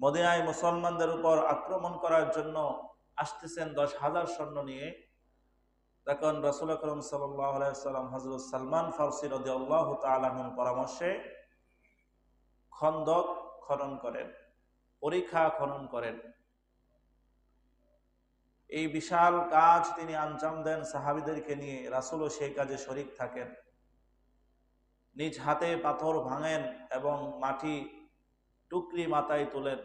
মদিনায় মুসলমানদের উপর আক্রমণ করার জন্য আসতেছেন 10,000 সৈন্য নিয়ে, তখন রাসূল আকরাম সাল্লাল্লাহু আলাইহি ওয়াসাল্লাম হযরত সালমান ফারসি রাদিয়াল্লাহু তাআলা আনহুর পরামর্শে খন্দক খনন করেন, পরিখা খনন করেন। এই বিশাল কাজ তিনি আঞ্জাম দেন সাহাবীদেরকে নিয়ে, রাসূলও সেই কাজে শরীক থাকেন। নিজ হাতে পাথর ভাঙেন এবং মাটি টুকরি মাথায় তোলেন।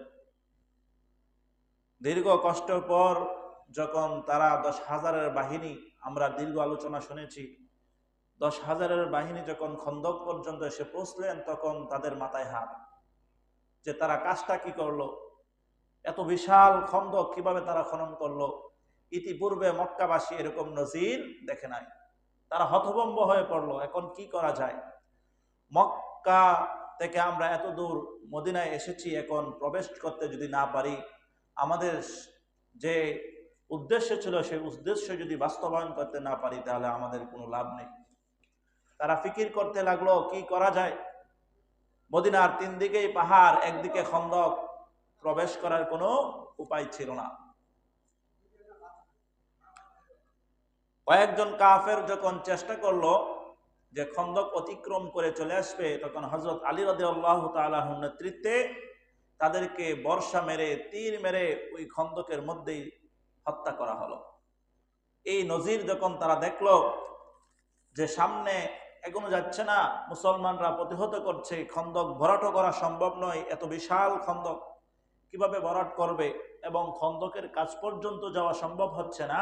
দীর্ঘ কষ্টের পর যখন তারা 10,000-এর বাহিনী, আমরা দীর্ঘ আলোচনা শুনেছি, 10,000-এর বাহিনী যখন খন্দক পর্যন্ত এসে পৌঁছলেন, তখন তাদের মাথায় হাত যে তারা কাজটা কি করলো, এত বিশাল খন্দক কিভাবে তারা খনন করলো। ইতিপূর্বে মক্কাবাসী এরকম নজির দেখে নাই। তারা হতভম্ব হয়ে পড়লো, এখন কি করা যায়। মক্কা থেকে আমরা এত দূর মদিনায় এসেছি, এখন প্রবেশ করতে যদি না পারি, আমাদের যে উদ্দেশ্য ছিল সেই উদ্দেশ্য যদি বাস্তবায়ন করতে না পারি, তাহলে আমাদের কোনো লাভ নেই। তারা ফিকির করতে লাগলো কি করা যায়। মদিনার 3 দিকেই পাহাড়, একদিকে খন্দক, প্রবেশ করার কোনো উপায় ছিল না। কয়েকজন কাফের যখন চেষ্টা করলো যে খন্দক অতিক্রম করে চলে আসবে, তখন হযরত আলী রাদিয়াল্লাহু তাআলা আনহুর নেতৃত্বে তাদেরকে বর্ষা মেরে, তীর মেরে ওই খন্দকের মধ্যেই হত্যা করা হলো। এই নজির যখন তারা দেখলো যে সামনে এগোনো যাচ্ছে না, মুসলমানরা প্রতিহত করছে, খন্দক ভরাট করা সম্ভব নয়, এত বিশাল খন্দক কিভাবে ভরাট করবে এবং খন্দকের কাজ পর্যন্ত যাওয়া সম্ভব হচ্ছে না,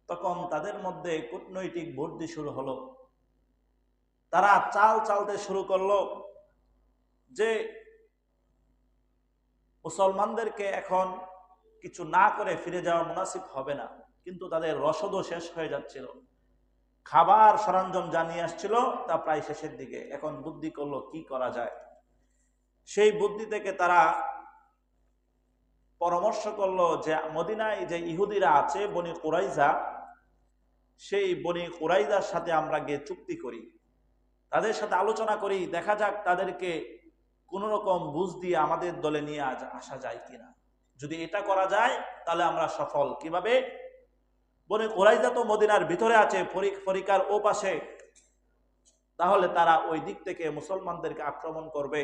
তখন তাদের মধ্যে কূটনৈতিক বুদ্ধি শুরু হলো। তারা চাল চালতে শুরু করলো যে মুসলমানদেরকে এখন কিছু না করে ফিরে যাওয়া মুনাসিব হবে না। কিন্তু তাদের রসদও শেষ হয়ে যাচ্ছিল, খাবার সরঞ্জাম জানিয়ে আসছিল, তা প্রায় শেষের দিকে। এখন বুদ্ধি করলো কি করা যায়। সেই বুদ্ধি থেকে তারা পরামর্শ করলো যে মদিনায় যে ইহুদিরা আছে বনি কুরাইজা, সেই বনি কুরাইজার সাথে আমরা গিয়ে চুক্তি করি, তাদের সাথে আলোচনা করি, দেখা যাক তাদেরকে কোন রকম বুঝ দিয়ে আমাদের দলে নিয়ে আসা যায় কিনা। যদি এটা করা যায় তাহলে আমরা সফল। কিভাবে? বনি কুরাইজা তো মদিনার ভিতরে আছে, ফরিকার ও পাশে, তাহলে তারা ওই দিক থেকে মুসলমানদেরকে আক্রমণ করবে।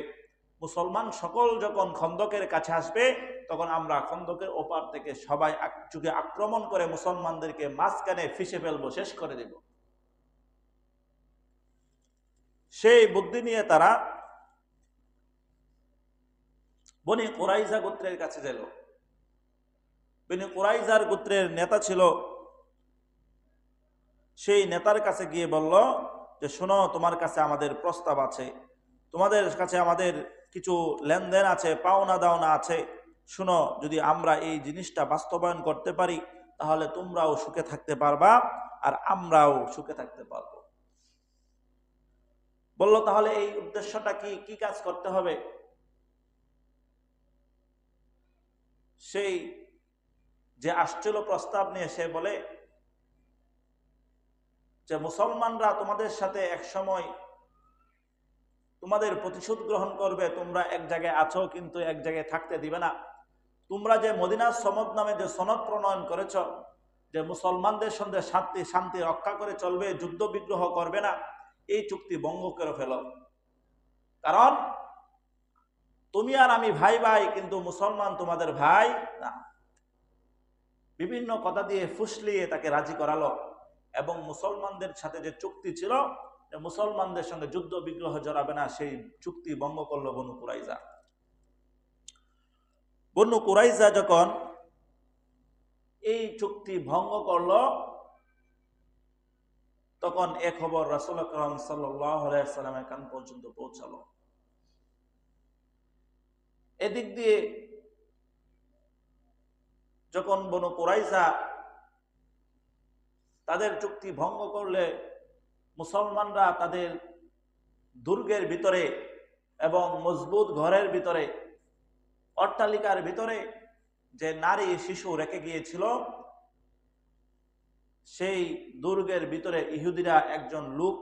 মুসলমান সকল যখন খন্দকের কাছে আসবে, তখন আমরা খন্দকের ওপার থেকে সবাই যুগে আক্রমণ করে মুসলমানদেরকে মাঝখানে ফিসে ফেলবো, শেষ করে দেব। সেই বুদ্ধি নিয়ে তারা বনি কুরাইজা গোত্রের কাছে গেল। বনি কুরাইজার গোত্রের নেতা ছিল, সেই নেতার কাছে গিয়ে বলল যে শোনো, তোমার কাছে আমাদের প্রস্তাব আছে, তোমাদের কাছে আমাদের কিছু লেনদেন আছে, পাওনা দাওনা আছে। শোনো, যদি আমরা এই জিনিসটা বাস্তবায়ন করতে পারি, তাহলে তোমরাও সুখে থাকতে পারবা আর আমরাও সুখে থাকতে পারবো। বলল তাহলে এই উদ্দেশ্যটা কি, কি কাজ করতে হবে? সেই যে আসছিল প্রস্তাব নিয়ে, সে বলে যে মুসলমানরা তোমাদের সাথে এক সময় তোমাদের প্রতিশোধ গ্রহণ করবে। তোমরা এক জায়গায় আছো, কিন্তু এক জায়গায় থাকতে দিবে না। তোমরা যে মদিনার সনদ নামে যে সনদ প্রণয়ন করেছ, যে মুসলমানদের সঙ্গে শান্তি রক্ষা করে চলবে, যুদ্ধ বিগ্রহ করবে না, এই চুক্তি ভঙ্গ করে ফেলো। কারণ তুমি আর আমি ভাই ভাই, কিন্তু মুসলমান তোমাদের ভাই না। বিভিন্ন কথা দিয়ে ফুসলিয়ে তাকে রাজি করালো এবং মুসলমানদের সাথে যে চুক্তি ছিল, মুসলমানদের সঙ্গে যুদ্ধ বিগ্রহ জড়াবে না, সেই চুক্তি ভঙ্গ করলো বনু কুরাইজা। বনু কুরাইজা যখন এই চুক্তি ভঙ্গ করলো, তখন এ খবর রাসূল আকরাম সাল্লাল্লাহু আলাইহি ওয়াসাল্লামের কান পর্যন্ত পৌঁছালো। এদিক দিয়ে যখন বনু কুরাইজা তাদের চুক্তি ভঙ্গ করলে, মুসলমানরা তাদের দুর্গের ভিতরে এবং মজবুত ঘরের ভিতরে, অট্টালিকার ভিতরে যে নারী শিশু রেখে গিয়েছিল, সেই দুর্গের ভিতরে ইহুদিরা একজন লোক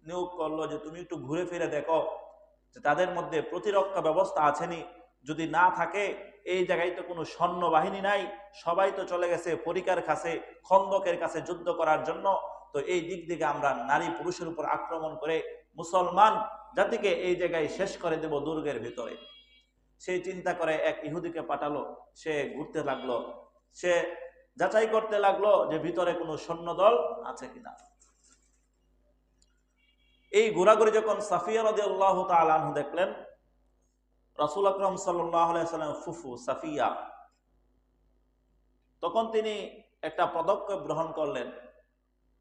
নিয়োগ করলো যে তুমি একটু ঘুরে ফিরে দেখো যে তাদের মধ্যে প্রতিরক্ষা ব্যবস্থা আছেনি। যদি না থাকে, এই জায়গায় তো কোনো সৈন্যবাহিনী নাই, সবাই তো চলে গেছে পরিকার কাছে, খন্দকের কাছে যুদ্ধ করার জন্য। তো এই দিক থেকে আমরা নারী পুরুষের উপর আক্রমণ করে মুসলমান জাতিকে এই জায়গায় শেষ করে দেব দুর্গের ভিতরে। সেই চিন্তা করে এক ইহুদিকে পাঠালো, সে ঘুরতে লাগলো, সে যাচাই করতে লাগলো যে ভিতরে কোনো সৈন্যদল আছে কিনা। এই ঘোরাঘুরি যখন সাফিয়া রাদিয়াল্লাহু তাআলা আনহু দেখলেন, রাসূল আকরাম সাল্লাল্লাহু আলাইহি ওয়াসাল্লাম ফুফু সাফিয়া, তখন তিনি একটা পদক্ষেপ গ্রহণ করলেন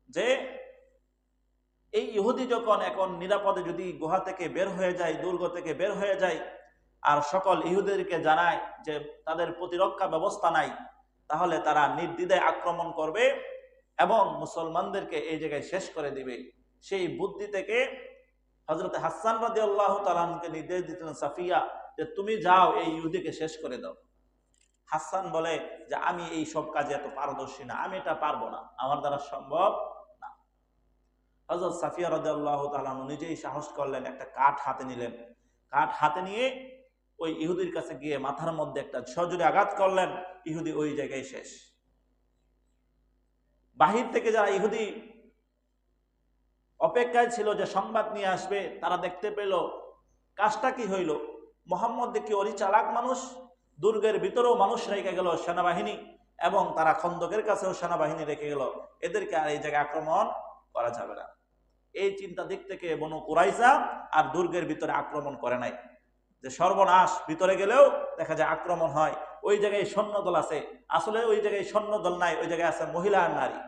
যে এই ইহুদি যখন এখন নিরাপদে যদি গুহা থেকে বের হয়ে যায়, দুর্গ থেকে বের হয়ে যায়, আর সকল ইহুদিদেরকে জানায় যে তাদের প্রতিরক্ষা ব্যবস্থা নাই, তাহলে তারা নির্দ্বিধায় আক্রমণ করবে এবং মুসলমানদেরকে এই জায়গায় শেষ করে দিবে। সেই বুদ্ধি থেকে হযরত হাসান রাদিয়াল্লাহু তাআলা আনহুকে নির্দেশ দিতেন সাফিয়া যে তুমি যাও এই ইহুদিকে শেষ করে দাও। হাসান বলে যে আমি এই সব কাজে এত পারদর্শী না, আমি এটা পারবো না, আমার দ্বারা সম্ভব না। হযরত সাফিয়া রাদিয়াল্লাহু তাআলা আনহু নিজেই সাহস করলেন, একটা কাঠ হাতে নিলেন, কাঠ হাতে নিয়ে ওই ইহুদির কাছে গিয়ে মাথার মধ্যে একটা সজোরে আঘাত করলেন, ইহুদি ওই জায়গায় শেষ। বাহির থেকে যারা ইহুদি অপেক্ষায় ছিল যে সংবাদ নিয়ে আসবে, তারা দেখতে পেল কাজটা কি হইল, মুহাম্মদ দেখি অরি চালাক মানুষ, দুর্গের ভিতরেও মানুষ রেখে গেল সেনাবাহিনী, এবং তারা খন্দকের কাছেও সেনাবাহিনী রেখে গেল, এদেরকে আর এই জায়গায় আক্রমণ করা যাবে না। এই চিন্তা দিক থেকে বনু কুরাইজা আর দুর্গের ভিতরে আক্রমণ করে নাই, যে সর্বনাশ, ভিতরে গেলেও দেখা যায় আক্রমণ হয়, ওই জায়গায় সৈন্যদল আছে, আসলে ওই জায়গায় সৈন্যদল নাই, ওই জায়গায় আছে মহিলা আর নারী।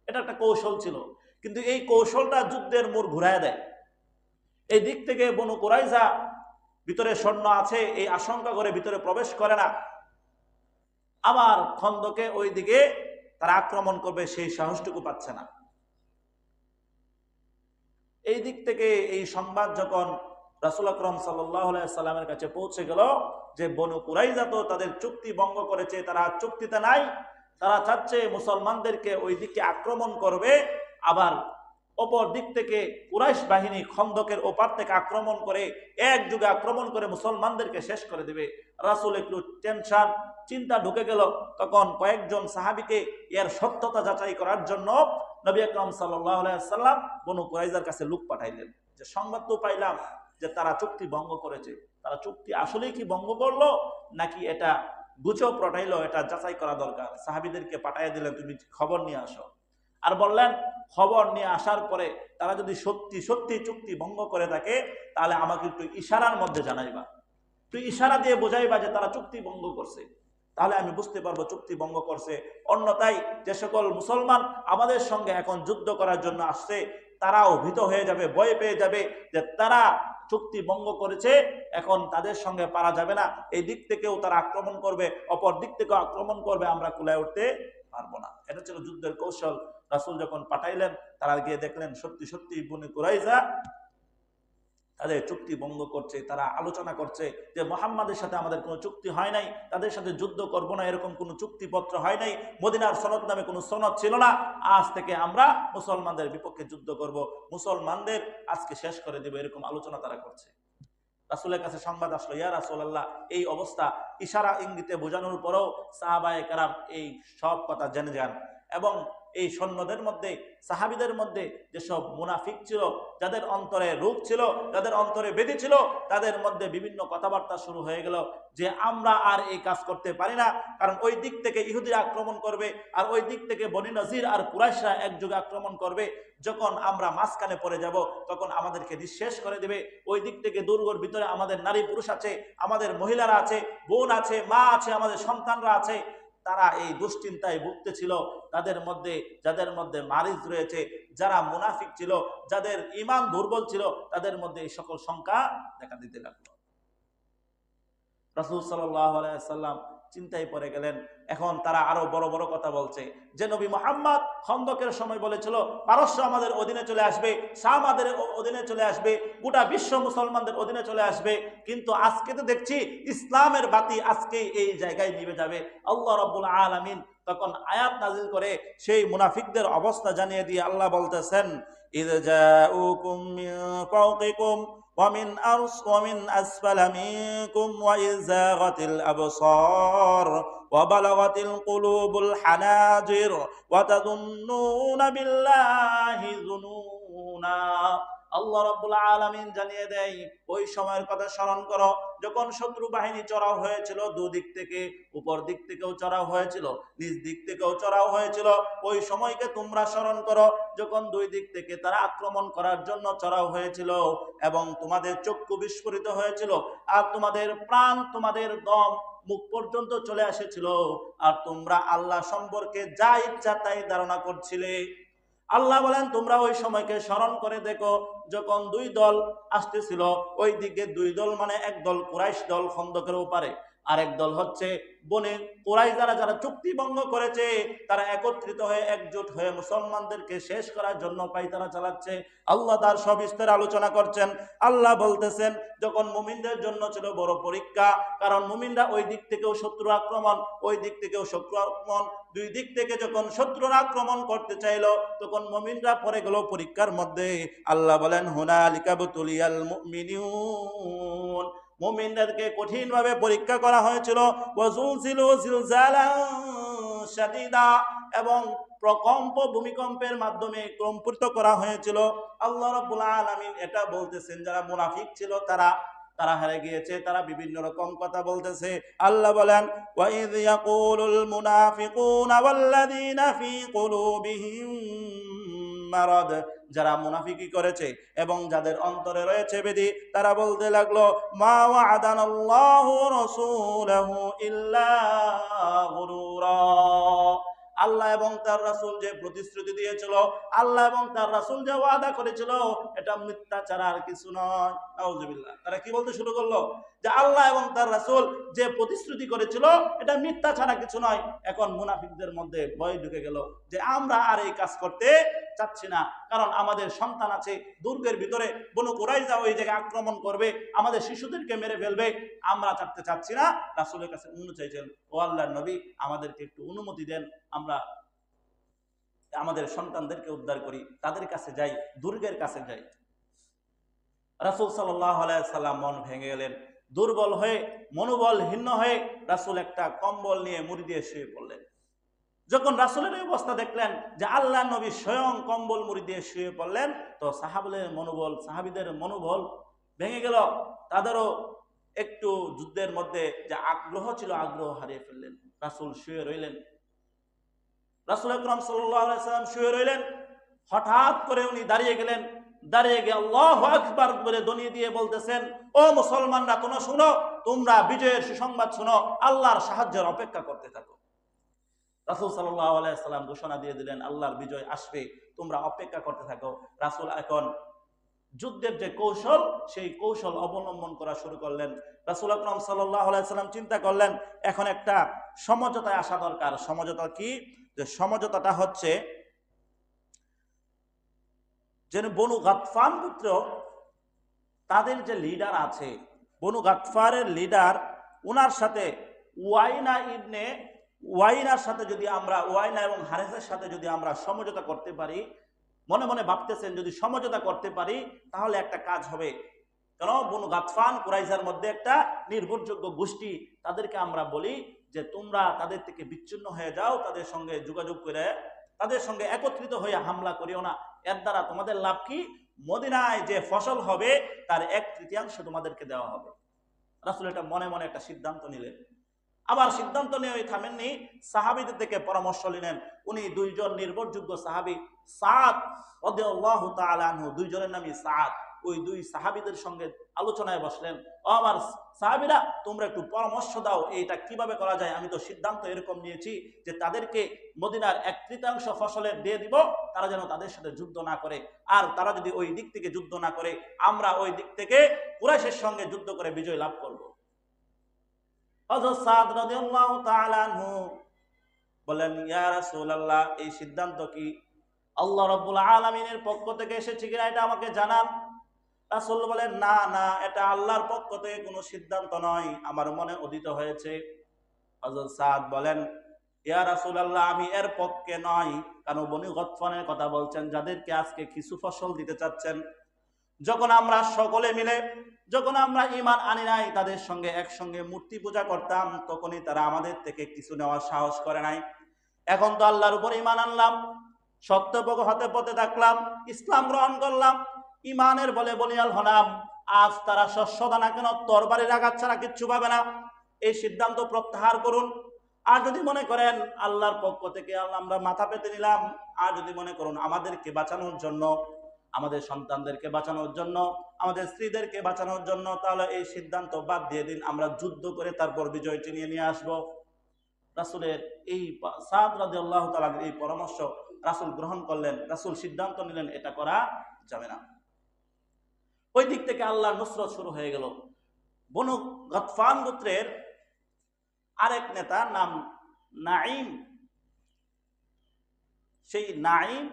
এটা একটা কৌশল ছিল, কিন্তু এই কৌশলটা যুদ্ধের মোড় ঘুরায় দেয়। এই দিক থেকে বনু কুরাইজা ভিতরে সৈন্য আছে এই আশঙ্কা করে ভিতরে প্রবেশ করে না, আবার খন্দকে ওই দিকে তারা আক্রমণ করবে সেই সাহসটুকু পাচ্ছে না। এই দিক থেকে এই সংবাদ যখন রাসূল আকরাম সাল্লাল্লাহু আলাইহি সাল্লামের কাছে পৌঁছে গেল যে বনু কুরাইজা তো তাদের চুক্তি ভঙ্গ করেছে, তারা চুক্তিতে নাই, তারা চাচ্ছে মুসলমানদেরকে ওই দিকে আক্রমণ করবে, আবার অপর দিক থেকে কুরাইশ বাহিনী খন্দকের ওপার থেকে আক্রমণ করে একযোগে আক্রমণ করে মুসলমানদেরকে শেষ করে দেবে। রাসূল একটু টেনশন চিন্তা ঢুকে গেল, তখন কয়েকজন সাহাবীকে এর সত্যতা যাচাই করার জন্য নবী আকরাম সাল্লাল্লাহু আলাইহি ওয়াসাল্লাম বনু কুরাইজার কাছে লোক পাঠাইলেন, যে সংবাদ তো পাইলাম যে তারা চুক্তি ভঙ্গ করেছে, তারা চুক্তি আসলেই কি ভঙ্গ করলো নাকি এটা গুজব রটাইলো, এটা যাচাই করা দরকার। সাহাবীদেরকে পাঠিয়ে দিলেন, তুমি খবর নিয়ে আসো। আর বললেন খবর নিয়ে আসার পরে তারা যদি সত্যি সত্যি চুক্তি ভঙ্গ করে থাকে, তাহলে আমাকে একটু ইশারার মধ্যে জানাইবা, তুই ইশারা দিয়ে বোঝাইবা যে তারা চুক্তি ভঙ্গ করছে, তাহলে আমি বুঝতে পারবো চুক্তি ভঙ্গ করছে। অন্যথায় যে সকল মুসলমান আমাদের সঙ্গে এখন যুদ্ধ করার জন্য আসছে, তারাও ভীত হয়ে যাবে, ভয় পেয়ে যাবে যে তারা চুক্তি ভঙ্গ করেছে, এখন তাদের সঙ্গে পারা যাবে না, এই দিক থেকেও তারা আক্রমণ করবে, অপর দিক থেকেও আক্রমণ করবে, আমরা কুলায় উঠতে পারবো না। এটা ছিল যুদ্ধের কৌশল। রাসূল যখন পাঠাইলেন, তারা গিয়ে দেখলেন সত্যি সত্যি বনু কুরাইজা তাদের চুক্তি ভঙ্গ করছে। তারা আলোচনা করছে যে মুহাম্মাদের সাথে আমাদের কোনো চুক্তি হয় নাই, তাদের সাথে যুদ্ধ করব না এরকম কোনো চুক্তিপত্র হয় নাই, মদিনার সনদ নামে কোনো সনদ ছিল না, আজ থেকে আমরা মুসলমানদের বিপক্ষে যুদ্ধ করব, মুসলমানদের আজকে শেষ করে দেব, এরকম আলোচনা তারা করছে। রাসূলের কাছে সংবাদ আসলো, ইয়া রাসূলুল্লাহ, এই অবস্থা। ইশারা ইঙ্গিতে বোঝানোর পরেও সাহাবায়ে কেরাম এই সব কথা জেনে যান, এবং এই সৈন্যদের মধ্যে, সাহাবীদের মধ্যে যেসব মুনাফিক ছিল, যাদের অন্তরে রোগ ছিল, যাদের অন্তরে ব্যাধি ছিল, তাদের মধ্যে বিভিন্ন কথাবার্তা শুরু হয়ে গেল যে আমরা আর এই কাজ করতে পারি না, কারণ ওই দিক থেকে ইহুদিরা আক্রমণ করবে, আর ওই দিক থেকে বনী নজির আর কুরাইশরা একযোগে আক্রমণ করবে। যখন আমরা মাঝখানে পড়ে যাব, তখন আমাদেরকে নিঃশেষ করে দেবে। ওই দিক থেকে দুর্গের ভিতরে আমাদের নারী পুরুষ আছে, আমাদের মহিলারা আছে, বোন আছে, মা আছে, আমাদের সন্তানরা আছে, তারা এই দুশ্চিন্তায় ভুগতেছিল। তাদের মধ্যে যাদের মধ্যে মারিজ রয়েছে, যারা মুনাফিক ছিল, যাদের ঈমান দুর্বল ছিল, তাদের মধ্যে এই সকল সংখ্যা দেখা দিতে লাগলো। রাসূল সাল্লাল্লাহু আলাইহি ওয়াসাল্লাম চিন্তায় পড়ে গেলেন। এখন তারা আরো বড় বড় কথা বলছে যে নবী মুহাম্মদ খন্দকের সময় বলেছিল পারস্য আমাদের অধীনে চলে আসবে, শাম আমাদের অধীনে চলে আসবে, গোটা বিশ্ব মুসলমানদের অধীনে চলে আসবে, কিন্তু আজকে তো দেখছি ইসলামের বাতি আজকে এই জায়গায় নিভে যাবে। আল্লাহ রাব্বুল আলামিন তখন আয়াত নাজিল করে সেই মুনাফিকদের অবস্থা জানিয়ে দিয়ে আল্লাহ বলতেছেন, ইয জাউকুম মিন ফাওকিকুম ومن أسفل منكم وإذ زاغت الأبصار وبلغت القلوب الحناجر وتظنون بالله ظنونا। আল্লাহ রাব্বুল আলামিন জানিয়ে দেয়, ওই সময়ের কথা স্মরণ করো যখন শত্রু বাহিনী চড়াও হয়েছিল, দুদিক থেকে, উপর দিক থেকেও চড়াও হয়েছিল, নিচ দিক থেকেও চড়াও হয়েছিল। ওই সময়কে তোমরা স্মরণ করো যখন দুই দিক থেকে তারা আক্রমণ করার জন্য চড়াও হয়েছিল এবং তোমাদের চক্ষু বিস্ফোরিত হয়েছিল আর তোমাদের প্রাণ, তোমাদের দম মুখ পর্যন্ত চলে এসেছিল আর তোমরা আল্লাহ সম্পর্কে যা ইচ্ছা তাই ধারণা করছিলে। আল্লাহ বলেন, তোমরা ওই সময়কে স্মরণ করে দেখো যখন দুই দল আসতেছিল, ওই দিকে দুই দল মানে এক দল কুরাইশ দল খন্দকের ওপারে, আরেক দল হচ্ছে বনে কুরাইশ যারা চুক্তি ভঙ্গ করেছে, তারা একত্রিত হয়ে একজোট হয়ে মুসলমানদেরকে শেষ করার জন্য পায়তারা চালাচ্ছে। আল্লাহ তার সবিস্তারে আলোচনা করছেন। আল্লাহ বলতেছেন, যখন মুমিনদের জন্য ছিল বড় পরীক্ষা, কারণ মুমিনরা ওই দিক থেকেও শত্রু আক্রমণ, ওই দিক থেকেও শত্রু আক্রমণ, দুই দিক থেকে যখন শত্রুরা আক্রমণ করতে চাইল তখন মুমিনরা পড়ে গেল পরীক্ষার মধ্যে। আল্লাহ বলেন, হুনালিকা বুতুলিয়াল মুমিনুন, মুমিনদেরকে কঠিনভাবে পরীক্ষা করা হয়েছিল। ওয়াজুলজিলু জিলজালান শাদীদা, এবং প্রকম্প ভূমিকম্পের মাধ্যমে কম্পিত করা হয়েছিল। আল্লাহ রাব্বুল আলামিন এটা বলতেছেন, যারা মুনাফিক ছিল তারা হেরে গিয়েছে, তারা বিভিন্ন রকম কথা বলতেছে। আল্লাহ বলেন, ওয়াইয ইয়াকুলুল মুনাফিকুনা ওয়াল্লাযীনা ফী কুলুবিহিম মারাদ, যারা মুনাফিকি করেছে এবং যাদের অন্তরে রয়েছে ব্যাধি, তারা বলতে লাগলো, মা ওয়া'দানাল্লাহু ওয়া রাসূলুহু ইল্লা গুরুরা, আল্লাহ এবং তার রাসূল যে প্রতিশ্রুতি দিয়েছিল, আল্লাহ এবং তার রাসূল যে ওয়াদা করেছিল, এটা মিথ্যা ছাড়া আর কিছু নয়। নাউযুবিল্লাহ। তারা কি বলতে শুরু করলো? যে আল্লাহ এবং তার রাসূল যে প্রতিশ্রুতি করেছিল এটা মিথ্যা ছাড়া কিছু নয়। এখন মুনাফিকদের মধ্যে ভয় ঢুকে গেল যে আমরা আর এই কাজ করতে চাচ্ছি না, কারণ আমাদের সন্তান আছে দুর্গের ভিতরে, বনু কুরাইজা ওই জায়গায় আক্রমণ করবে, আমাদের শিশুদেরকে মেরে ফেলবে, আমরা চাচ্ছি না। রাসূলের কাছে অনুমতি চাইছেন, ও আল্লাহর নবী, আমাদেরকে একটু অনুমতি দেন, আমরা আমাদের সন্তানদেরকে উদ্ধার করি, তাদের কাছে যাই, দুর্গের কাছে যাই। রাসূল সাল্লাল্লাহু আলাইহি সাল্লাম মন ভেঙে গেলেন, দুর্বল হয়ে, মনোবলহীন হয়ে রাসূল একটা কম্বল নিয়ে মুড়ি দিয়ে শুয়ে পড়লেন। যখন রাসূলের এই অবস্থা দেখলেন যে আল্লাহ নবী স্বয়ং কম্বল মুড়ি দিয়ে শুয়ে পড়লেন, তো সাহাবীদের মনোবল ভেঙে গেল। তাদেরও একটু যুদ্ধের মধ্যে যে আগ্রহ ছিল, আগ্রহ হারিয়ে ফেললেন। রাসূল শুয়ে রইলেন, রাসূল আকরাম সাল্লাল্লাহু আলাইহি সাল্লাম শুয়ে রইলেন। হঠাৎ করে উনি দাঁড়িয়ে গেলেন, দাঁড়িয়ে গিয়ে আল্লাহু আকবার বলে ধ্বনি দিয়ে বলতেছেন, ও মুসলমানরা, তোমরা শুনো, তোমরা বিজয়ের সুসংবাদ শুনো, আল্লাহর সাহায্যের অপেক্ষা করতে থাকো। রাসূল সাল্লাল্লাহু আলাইহি সাল্লাম ঘোষণা দিয়ে দিলেন, আল্লাহর বিজয় আসবে, তোমরা অপেক্ষা করতে থাকো। রাসূল এখন যুদ্ধের যে কৌশল, সেই কৌশল অবলম্বন করা শুরু করলেন। রাসূল আকরাম সাল্লাল্লাহু আলাইহি সাল্লাম চিন্তা করলেন, এখন একটা সমঝোতায় আসা দরকার। সমঝোতা কি? যে সমঝোতাটা হচ্ছে যে বনু গাতফান পুত্র, তাদের যে লিডার আছে, বনু গাতফারের লিডার, ওনার সাথে ওয়াইনার সাথে যদি আমরা, ওয়াইনা এবং হারেসের সাথে যদি আমরা সমঝোতা করতে পারি, মনে মনে ভাবতেছেন যদি সমঝোতা করতে পারি তাহলে একটা কাজ হবে। কেন? বনু গাতফান কুরাইশার মধ্যে একটা নির্ভরযোগ্য গোষ্ঠী, তাদেরকে আমরা বলি যে তোমরা তাদের থেকে বিচ্ছিন্ন হয়ে যাও, তাদের সঙ্গে যোগাযোগ করে তাদের সঙ্গে একত্রিত হয়ে হামলা করিও না। এর দ্বারা তোমাদের লাভ কি? মদিনায় যে ফসল হবে তার 1/3 তোমাদেরকে দেওয়া হবে। রাসূল এটা মনে মনে একটা সিদ্ধান্ত নিলেন। আবার সিদ্ধান্ত নিয়ে ওই থামেননি, সাহাবীদের থেকে পরামর্শ নিলেন। উনি দুইজন নির্ভরযোগ্য সাহাবী, সাদ রাদিয়াল্লাহু তাআলা আনহু, দুইজনের নামই সাদ, ওই দুই সাহাবীদের সঙ্গে আলোচনায় বসলেন। ও আমার সাহাবীরা, তোমরা একটু পরামর্শ দাও, এইটা কিভাবে করা যায়। আমি তো সিদ্ধান্ত এরকম নিয়েছি যে তাদেরকে মদিনার 1/3 ফসলের দিয়ে দিব, তারা যেন তাদের সাথে যুদ্ধ না করে, আর তারা যদি ওই দিক থেকে যুদ্ধ না করে, আমরা ওই দিক থেকে কুরাইশের সঙ্গে যুদ্ধ করে বিজয় লাভ করব। হযরত সাদ রাদিয়াল্লাহু তাআলা আনহু বলেন, ইয়া রাসূলুল্লাহ, এই সিদ্ধান্ত কি আল্লাহ রাব্বুল আলামিনের পক্ষ থেকে এসেছে কিনা এটা আমাকে জানান। রাসূল বলেন, না না, এটা আল্লাহর পক্ষ থেকে কোনো সিদ্ধান্ত নয়, আমার মনে উদিত হয়েছে। হযরত সাদ বলেন, ইয়া রাসূলুল্লাহ, আমি এর পক্ষে নয়, কারণ বনু গাতফানের কথা বলছেন, যাদেরকে আজকে কিছু ফসল দিতে চাচ্ছেন। যখন আমরা সকলে মিলে যখন আমরা ঈমান আনি নাই, তাদের সঙ্গে একসঙ্গে মূর্তি পূজা করতাম, তখনই তারা আমাদের থেকে কিছু নেওয়ার সাহস করে নাই। এখন তো আল্লাহর উপর ঈমান আনলাম, সত্য হতে পথে থাকলাম, ইসলাম গ্রহণ করলাম, ঈমানের বলে বলিয়াল হলাম, আজ তারা শস্য দানা কেন তরবারি আঘাত ছাড়া কিচ্ছু পাবে না। এই সিদ্ধান্ত প্রত্যাহার করুন। আর যদি মনে করেন আল্লাহর পক্ষ থেকে আমরা মাথা পেতে নিলাম, আর যদি মনে করুন আমাদেরকে বাঁচানোর জন্য, আমাদের সন্তানদেরকে বাঁচানোর জন্য, আমাদের স্ত্রীদেরকে বাঁচানোর জন্য, তাহলে এই সিদ্ধান্ত বাদ দিয়ে দিন, আমরা যুদ্ধ করে তারপর বিজয় ছিনিয়ে নিয়ে আসবো। রাসূলের এই সাদ রাদিয়াল্লাহু তাআলা এই পরামর্শ রাসূল গ্রহণ করলেন, রাসূল সিদ্ধান্ত নিলেন এটা করা যাবে না। ওই দিক থেকে আল্লাহর নুসরত শুরু হয়ে গেল। বনু গতফান গোত্রের আরেক নেতা নাম নাঈম, সেই নাঈম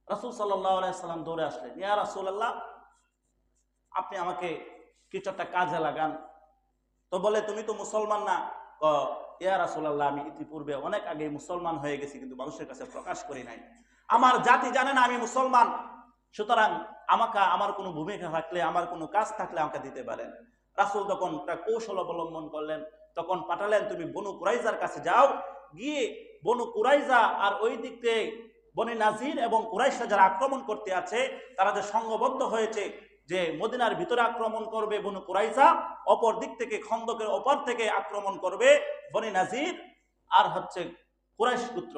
রাসূল সাল্লাল্লাহু আলাইহি সাল্লাম দৌড়ে আসলেন, ইয়া রাসূলুল্লাহ, আপনি আমাকে কিছু একটা কাজে লাগান। তো বলে, তুমি তো মুসলমান না। ইয়া রাসূলুল্লাহ, আমি ইতিপূর্বে অনেক আগে মুসলমান হয়ে গেছি, কিন্তু মানুষের কাছে প্রকাশ করি নাই। আমার জাতি জানে না আমি মুসলমান, সুতরাং আমাকে আমার কোনো ভূমিকা থাকলে, আমার কোনো কাজ থাকলে আমাকে দিতে পারেন। রাসূল তখন একটা কৌশল অবলম্বন করলেন, তখন পাঠালেন, তুমি বনু কুরাইজার কাছে যাও, গিয়ে বনু কুরাইজা আর ওই দিক থেকে বনি নাজির এবং কুরাইশা যারা আক্রমণ করতে আছে, তারা যে সংঘবদ্ধ হয়েছে যে মদিনার ভিতরে আক্রমণ করবে বনু কুরাইজা, অপর দিক থেকে খন্দকের অপর থেকে আক্রমণ করবে বনি নাজির আর হচ্ছে কুরাইশ গোত্র।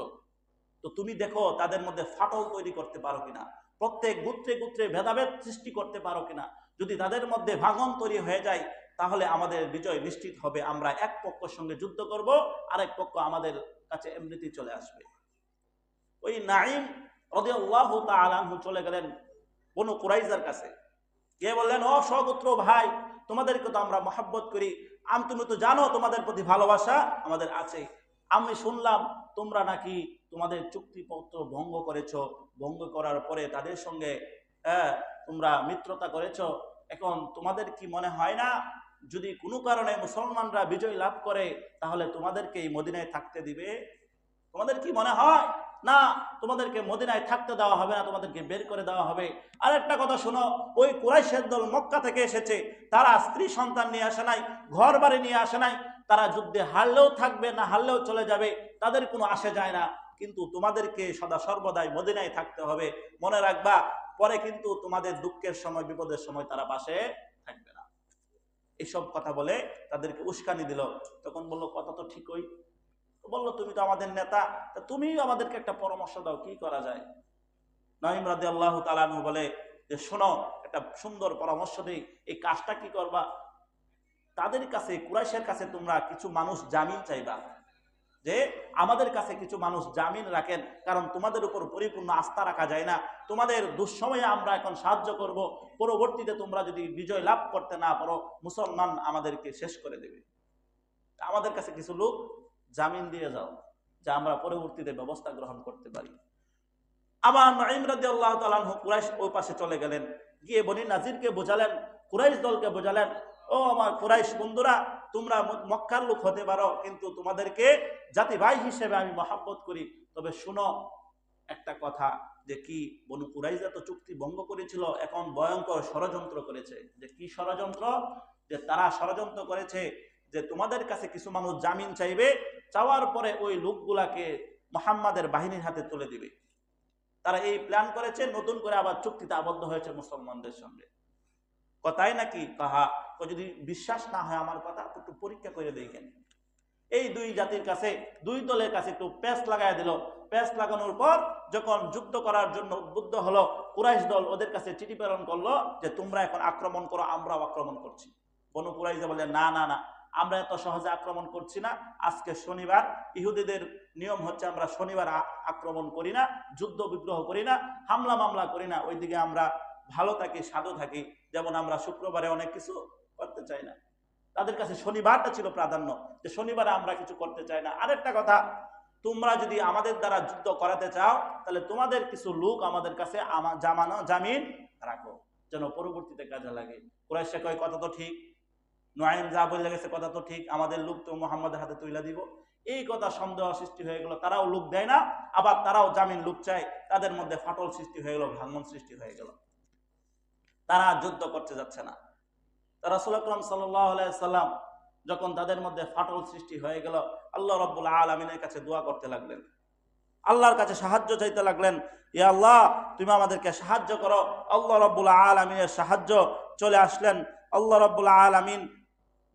তো তুমি দেখো তাদের মধ্যে ফাটল তৈরি করতে পারো কিনা, প্রত্যেক গোত্রে গোত্রে ভেদাভেদ সৃষ্টি করতে পারো কিনা। যদি তাদের মধ্যে ভাঙন তৈরি হয়ে যায়, তাহলে আমাদের বিজয় নিশ্চিত হবে। আমরা এক পক্ষের সঙ্গে যুদ্ধ করব, আরেক পক্ষ আমাদের কাছে এমনিতেই চলে আসবে। ওই নাঈম রাদিয়াল্লাহু তাআলা আনহু চলে গেলেন বনু কুরাইজার কাছে, গিয়ে বললেন, ও সগোত্র ভাই, তোমাদেরকে তো আমরা মহব্বত করি, তুমি তো জানো তোমাদের প্রতি ভালোবাসা আমাদের আছে। আমি শুনলাম তোমরা নাকি তোমাদের চুক্তিপত্র ভঙ্গ করেছো, ভঙ্গ করার পরে তাদের সঙ্গে তোমরা মিত্রতা করেছো। এখন তোমাদের কি মনে হয় না যদি কোনো কারণে মুসলমানরা বিজয় লাভ করে, তাহলে তোমাদেরকে এই মদিনায় থাকতে দিবে? তোমাদের কি মনে হয় না তোমাদেরকে মদিনায় থাকতে দেওয়া হবে না, তোমাদেরকে বের করে দেওয়া হবে? আর একটা কথা শোনো, ওই কুরাইশের দল মক্কা থেকে এসেছে, তারা স্ত্রী সন্তান নিয়ে আসে নাই, ঘর বাড়ি নিয়ে আসে নাই, তারা যুদ্ধে হারলেও থাকবে, না হারলেও চলে যাবে, তাদের কোনো আসে যায় না। কিন্তু তোমাদেরকে সদা সর্বদাই মদিনায় থাকতে হবে, মনে রাখবা, পরে কিন্তু তোমাদের দুঃখের সময় বিপদের সময় তারা পাশে থাকবে না। এইসব কথা বলে তাদেরকে উস্কানি দিল। তখন বললো, কথা তো ঠিকই। বললো, তুমি তো আমাদের নেতা, তুমি আমাদেরকে একটা পরামর্শ দাও, কি করা যায়? নাঈম রাদিয়াল্লাহু তাআলা আনহু বলে যে, শোনো, একটা সুন্দর পরামর্শ দেই, এই কাজটা কি করবা? তাদের কাছে, কুরাইশের কাছে তোমরা কিছু মানুষ জামিন চাইবা, যে আমাদের কাছে কিছু মানুষ জামিন রাখেন, কারণ তোমাদের উপর পরিপূর্ণ আস্থা রাখা যায় না। তোমাদের দুঃসময়ে আমরা এখন সাহায্য করব, পরবর্তীতে তোমরা যদি বিজয় লাভ করতে না পারো, মুসলমান আমাদেরকে শেষ করে দেবে। আমাদের কাছে কিছু লোক জামিন দিয়ে যাও, যা আমরা পরবর্তীতে ব্যবস্থা গ্রহণ করতে পারি। আবার নাঈম রাদিয়াল্লাহু তাআলা আনহু কুরাইশ ওই পাশে চলে গেলেন, গিয়ে বনি নাজিরকে বোঝালেন, কুরাইশ দলকে বোঝালেন, ও আমার কুরাইশ বন্ধুরা, তোমরা মক্কার লোক হতে পারো, কিন্তু তোমাদেরকে জাতি ভাই হিসেবে আমি মহব্বত করি। তবে শুনো একটা কথা, যে কি, বনু কুরাইজা তো চুক্তি ভঙ্গ করেছিল, এখন ভয়ঙ্কর ষড়যন্ত্র করেছে। যে কি ষড়যন্ত্র? যে তারা ষড়যন্ত্র করেছে যে তোমাদের কাছে কিছু মানুষ জামিন চাইবে, চাওয়ার পরে ওই লোকগুলাকে মুহাম্মাদের বাহিনীর হাতে তুলে দিবে। তারা এই প্ল্যান করেছে, নতুন করে আবার চুক্তিতে আবদ্ধ হয়েছে মুসলমানদের সঙ্গে। কথাই নাকি কাহা, যদি বিশ্বাস না হয় আমার কথা, একটু পরীক্ষা করে দেখেন। এই দুই জাতির কাছে, দুই দলের কাছে একটু পেস্ট লাগাই দিল। পেস্ট লাগানোর পর যখন যুদ্ধ করার জন্য উদ্বুদ্ধ হলো, কুরাইশ দল ওদের কাছে চিঠি প্রেরণ করলো যে তোমরা এখন আক্রমণ করো, আমরাও আক্রমণ করছি। বনু কুরাইজা বলে, না না না, আমরা এত সহজে আক্রমণ করছি না। আজকে শনিবার, ইহুদিদের নিয়ম হচ্ছে আমরা শনিবার আক্রমণ করি না, যুদ্ধ বিগ্রহ করি না, হামলা মামলা করি না। ওইদিকে আমরা ভালো থাকি, সাধু থাকি, যেমন আমরা শুক্রবারে অনেক কিছু করতে চাই না। তাদের কাছে শনিবারটা ছিল প্রাধান্য, যে শনিবারে আমরা কিছু করতে চাই না। আরেকটা কথা, তোমরা যদি আমাদের দ্বারা যুদ্ধ করাতে চাও, তাহলে তোমাদের কিছু লোক আমাদের কাছে জামিন রাখো, যেন পরবর্তীতে কাজে লাগে। কুরাইশা কয়, কথা তো ঠিক, নাঈম যা বলে গেছে কথা তো ঠিক, আমাদের লোক তো মুহাম্মাদের হাতে তুলে দিব। এই কথা সন্দেহ সৃষ্টি হয়ে গেল, তারাও লোক দেয় না, আবার তারাও জামিন লোক চায়, তাদের মধ্যে ফাটল সৃষ্টি হয়ে গেল, ভাঙন সৃষ্টি হয়ে গেল। তারা যুদ্ধ করতে যাচ্ছে না। রাসূল আকরাম সাল্লাল্লাহু আলাইহি সাল্লাম যখন তাদের মধ্যে ফাটল সৃষ্টি হয়ে গেল, আল্লাহ রাব্বুল আলামিনের কাছে দোয়া করতে লাগলেন, আল্লাহর কাছে সাহায্য চাইতে লাগলেন, ইয়া আল্লাহ তুমি আমাদেরকে সাহায্য করো। আল্লাহ রাব্বুল আলামিনের সাহায্য চলে আসলেন। আল্লাহ রাব্বুল আলামিন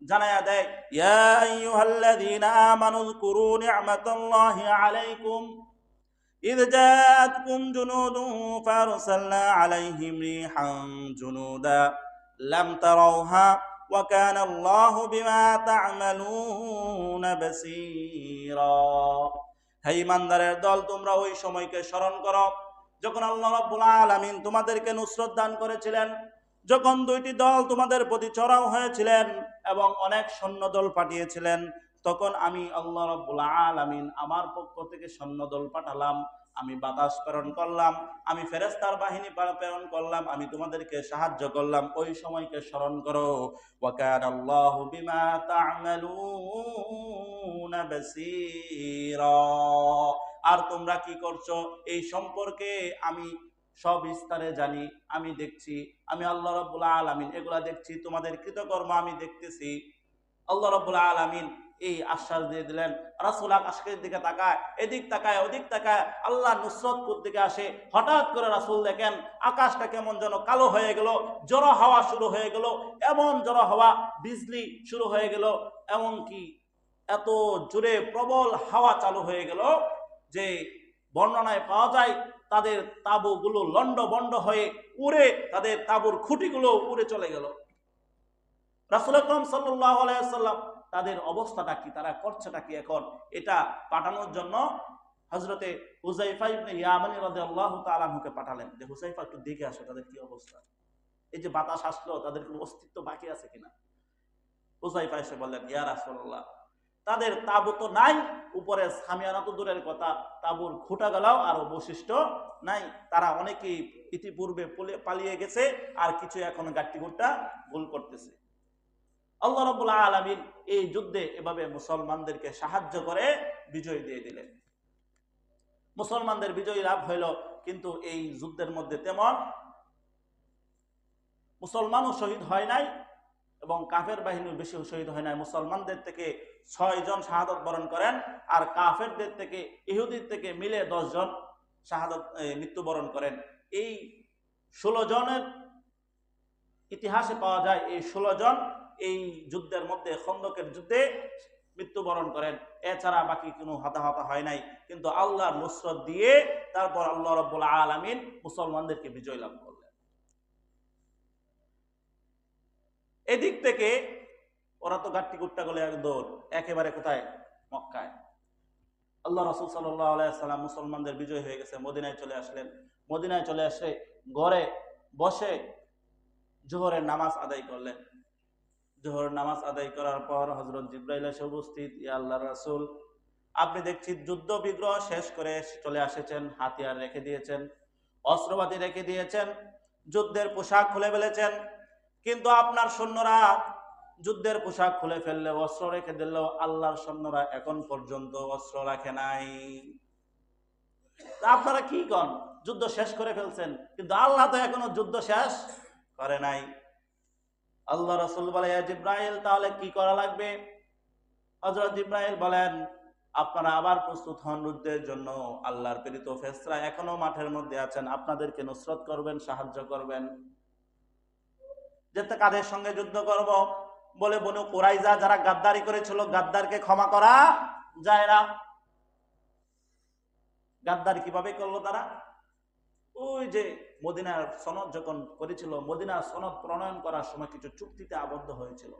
জানায়া দেয়, ইয়া আইয়ুহাল্লাযীনা আমানু যকুরু নি'মাতাল্লাহি আলাইকুম إذ جاءتكم جنود فأرسلنا عليهم ريحا جنودا لم تروها وكان الله بما تعملون بصيرا। হে ঈমানদারের দল, তোমরা ওই সময়কে স্মরণ করো যখন আল্লাহ রাব্বুল আলামিন তোমাদেরকে নুসরত দান করেছিলেন, যখন দুইটি দল তোমাদের প্রতি চড়াও হয়েছিলেন এবং অনেক সৈন্যদল পাঠিয়েছিলেন। তখন আমি আল্লাহ রাব্বুল আলামিন আমার পক্ষ থেকে সৈন্যদল পাঠালাম, আমি বাতাস প্রেরণ করলাম, আমি ফেরেশতার বাহিনী প্রেরণ করলাম, আমি তোমাদেরকে সাহায্য করলাম। ওই সময়কে স্মরণ করো। ওয়া কানাল্লাহু বিমা তা'মালুনা বাসীরা। আর তোমরা কি করছো এই সম্পর্কে আমি সবিস্তারে জানি, আমি দেখছি। আমি আল্লাহ রাব্বুল আলামিন এগুলা দেখছি, তোমাদের কৃতকর্ম আমি দেখতেছি। আল্লাহ রাব্বুল আলামিন এই আশ্বাস দিয়ে দিলেন। রাসূল আকাশের দিকে তাকায়, এদিক তাকায়, ওদিক তাকায়, আল্লাহ নুসরত কোথা থেকে আসে। হঠাৎ করে রাসূল দেখেন আকাশটা কেমন যেন কালো হয়ে গেল, ঝড়ো হাওয়া শুরু হয়ে গেল, এমন ঝড়ো হাওয়া, বিজলি শুরু হয়ে গেল, এমন কি এত জোরে প্রবল হাওয়া চালু হয়ে গেল যে বর্ণনায় পাওয়া যায় তাদের তাঁবুগুলো লন্ডভন্ড হয়ে উড়ে, তাদের তাঁবুর খুঁটিগুলো উড়ে চলে গেল। রাসূল আকরাম সাল্লাল্লাহু আলাইহি ওয়াসাল্লাম তাদের অবস্থাটা কি, তারা করছেটা কি এখন, এটা পাঠানোর জন্য হযরতে হুযায়ফা ইবনে ইয়ামানী রাদিয়াল্লাহু তাআলা আনহুকে পাঠালেন যে হুযায়ফা একটু দেখে আসো তাদের কি অবস্থা, এই যে বাতাস আসলো তাদের কোনো অস্তিত্ব বাকি আছে কিনা। হুযায়ফা এসে বললেন, ইয়া রাসূলুল্লাহ, তাদের তাঁবু তো নাই, উপরে সামিয়ানা তো দূরের কথা, তাঁবুর খুঁটাগুলোও আর অবশিষ্ট নাই। তারা অনেকেই ইতিপূর্বে পালিয়ে গেছে, আর কিছু এখন গাট্টিগুট্টা গোল করতেছে। আল্লাহ রাব্বুল আলামিন এই যুদ্ধে এভাবে মুসলমানদেরকে সাহায্য করে বিজয় দিয়ে দিলেন। মুসলমানদের বিজয় লাভ হইল, কিন্তু এই যুদ্ধের মধ্যে তেমন মুসলমানও শহীদ হয় নাই এবং কাফের বাহিনীর বেশি শহীদ হয় নাই। মুসলমানদের থেকে 6 জন শাহাদত বরণ করেন, আর কাফেরদের থেকে, ইহুদির থেকে মিলে 10 জন শাহাদত মৃত্যুবরণ করেন। এই 16 জনের ইতিহাসে পাওয়া যায় এই 16 জন এই যুদ্ধের মধ্যে, খন্দকের যুদ্ধে মৃত্যুবরণ করেন। এছাড়া বাকি কোনো হতাহত হয় নাই। কিন্তু আল্লাহর নুসরত দিয়ে তারপর আল্লাহ রাব্বুল আলামিন মুসলমানদেরকে বিজয় লাভ করলেন। এদিক থেকে ওরা তো গাট্টি গুট্টা গলে দৌড় একেবারে কোথায়, মক্কায়। আল্লাহ রাসূল সাল্লাল্লাহু আলাইহি ওয়াসাল্লাম মুসলমানদের বিজয় হয়ে গেছে, মদিনায় চলে আসলেন। মদিনায় চলে আসে ঘরে বসে জোহরের নামাজ আদায় করলেন। জোহরের নামাজ আদায় করার পর হযরত জিবরাইল এসে উপস্থিত। ইয়া আল্লাহর রাসূল, আপনি দেখছি যুদ্ধ বিগ্রহ শেষ করে চলে এসেছেন, হাতিয়ার রেখে দিয়েছেন, অস্ত্রপাতি রেখে দিয়েছেন, যুদ্ধের পোশাক খুলে ফেলেছেন, কিন্তু আপনার সৈন্যরা যুদ্ধের পোশাক খুলে ফেললে, অস্ত্র রেখে দিলেও আল্লাহর সৈন্যরা এখন পর্যন্ত অস্ত্র রাখে নাই। আপনারা কি কন, যুদ্ধ শেষ করে ফেলছেন, কিন্তু আল্লাহ তো এখনো যুদ্ধ শেষ করে নাই। আল্লাহ রাসূল বলে, ইয়া জিবরাইল, তাহলে কি করা লাগবে? হযরত জিবরাইল বলেন, আপনারা আবার প্রস্তুত হন যুদ্ধের জন্য। আল্লাহর প্রেরিত ফেরেশতারা এখনো মাঠের মধ্যে আছেন, আপনাদেরকে নুসরত করবেন, সাহায্য করবেন। যেতে কাদের সঙ্গে যুদ্ধ করব? বলে বনু কুরাইজা যারা গাদ্দারি করেছিল, গাদ্দারকে ক্ষমা করা যায় না। গাদ্দারি কিভাবে করলো তারা? ওই যে মদিনার সনদ যখন করেছিল, মদিনার সনদ প্রণয়ন করার সময় কিছু চুক্তিতে আবদ্ধ হয়েছিল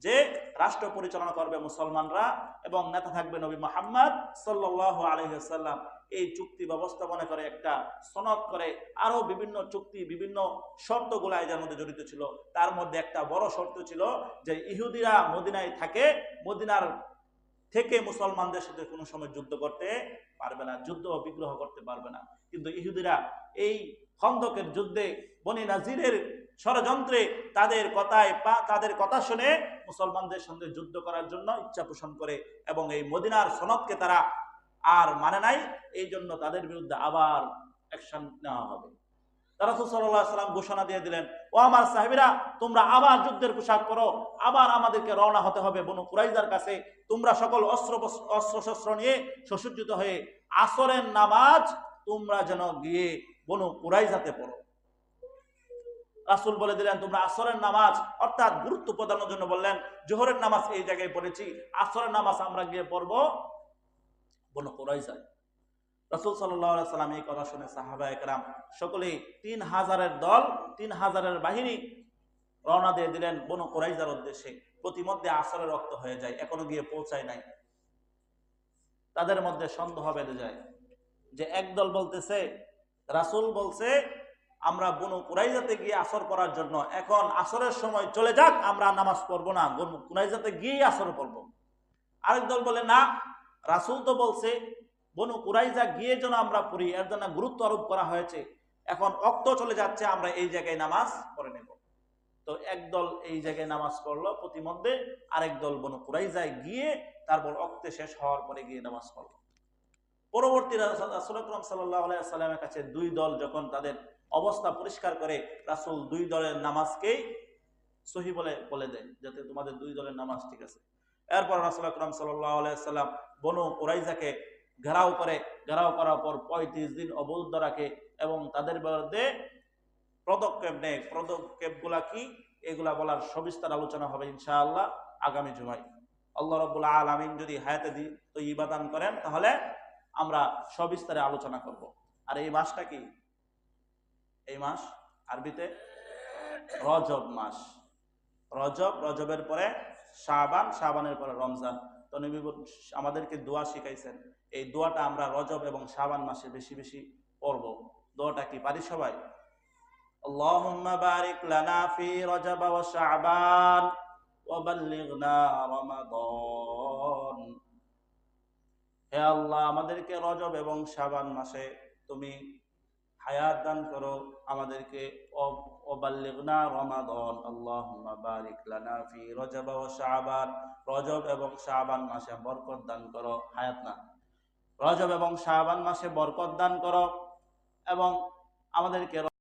যে রাষ্ট্র পরিচালনা করবে মুসলমানরা এবং নেতা থাকবে নবী মুহাম্মদ সাল্লাল্লাহু আলাইহি ওয়াসাল্লাম। এই চুক্তি ব্যবস্থাপনা করে একটা সনদ করে, আরো বিভিন্ন চুক্তি, বিভিন্ন শর্তগুলো এর মধ্যে জড়িত ছিল। তার মধ্যে একটা বড় শর্ত ছিল যে ইহুদিরা মদিনায় থাকে, মদিনার থেকে মুসলমানদের সাথে কোনো সময় যুদ্ধ করতে পারবে না, যুদ্ধ বিগ্রহ করতে পারবে না। কিন্তু ইহুদিরা এই খন্দকের যুদ্ধে বনি নাজিরের ষড়যন্ত্রে তাদের কথা শুনে মুসলমানদের সঙ্গে যুদ্ধ করার জন্য ইচ্ছা পোষণ করে এবং এই মদিনার সনদকে তারা আর মানে নাই। এই জন্য তাদের বিরুদ্ধে আবার অ্যাকশন নেওয়া হবে। রাসূল সাল্লাল্লাহু আলাইহি ওয়াসাল্লাম ঘোষণা দিয়ে দিলেন, ও আমার সাহাবীরা, তোমরা আবার যুদ্ধের পোশাক পরো, আবার আমাদেরকে রওনা হতে হবে বনু কুরাইজার কাছে। তোমরা সকল অস্ত্র নিয়ে সুসজ্জিত হয়ে আসরের নামাজ তোমরা যেন গিয়ে বনু কুরাইজাতে পড়ো। রাসূল বলে দিলেন, তোমরা আসরের নামাজ, অর্থাৎ গুরুত্ব প্রদানের জন্য বললেন, জোহরের নামাজ এই জায়গায় পড়েছি, আসরের নামাজ আমরা গিয়ে পড়বো বনু কুরাইজায়। রাসূল সাল্লাল্লাহু আলাইহি সাল্লাম এই কথা শুনে সাহাবায়ে কেরাম সকলেই 3000-এর দল, 3000-এর বাহিনী রওনা দিয়ে দিলেন বনু কুরাইজার উদ্দেশ্যে। প্রতিমধ্যে আসরের রক্ত হয়ে যায়, এখনো গিয়ে পৌঁছায় নাই। তাদের মধ্যে সন্দেহ বেঁধে যায় যে একদল বলতেছে, রাসূল বলছে আমরা বনু কুরাইজাতে গিয়ে আসর পড়ার জন্য, এখন আসরের সময় চলে যাক, আমরা নামাজ পড়বো না, বনু কুরাইজাতে গিয়ে আসর পড়বো। আরেক দল বলে না, রাসূল তো বলছে বনু কুরাইজা গিয়ে যেন আমরা পড়ি, এর জন্য গুরুত্ব আরোপ করা হয়েছে, এখন অক্ত চলে যাচ্ছে, আমরা এই জায়গায় নামাজ পড়ে নেব। তো একদল এই জায়গায় নামাজ পড়লো প্রতিমধ্যে, আরেক দল বনু কুরাইজায় গিয়ে তারপর অক্তে শেষ হওয়ার পরে গিয়ে নামাজ পড়লো। পরবর্তী রাসূল আকরাম সাল্লাল্লাহু আলাইহি ওয়াসাল্লামের কাছে দুই দল যখন তাদের অবস্থা পরিষ্কার করে, রাসূল দুই দলের নামাজকেই সহি বলে দেন, যাতে তোমাদের দুই দলের নামাজ ঠিক আছে। এরপর রাসূল আকরাম সাল্লাল্লাহু আলাইহি ওয়াসাল্লাম বনু কুরাইজাকে ঘেরাও করার পর 35 দিন অবরুদ্ধ রাখে এবং তাদের বিরুদ্ধে পদক্ষেপ নেয়। পদক্ষেপগুলা কি, এগুলা বলার সবিস্তার আলোচনা হবে ইনশাআল্লাহ আগামী জুমায়। আল্লাহ রাব্বুল আলামিন যদি হায়াতে তয়্যিবা দান করেন, তাহলে আমরা সবিস্তারে আলোচনা করব। আর এই মাসটা কি? এই মাস আরবিতে রজব মাস। রজবের পরে শাবান, শাবানের পরে রমজান। তো নবী আমাদেরকে দোয়া শিখাইছেন, এই দোয়াটা আমরা রজব এবং শাবান মাসে বেশি বেশি পড়ব। দোয়াটা কি পারি সবাই? আল্লাহুম্মা বারিক লানা ফি রজব ওয়া শাবান ওয়া বাল্লিগনা রমাদান। হে আল্লাহ, আমাদেরকে রজব এবং শাবান মাসে তুমি হায়াত দান করো, আমাদেরকে ওয়াবাল্লিগনা রমাদান। আল্লাহুম্মা বারিক লানা ফি রজব ওয়া শাবান, রজব এবং শাবান মাসে বরকত দান করো, হায়াত না, রজব এবং শাবান মাসে বরকত দান করো এবং আমাদেরকে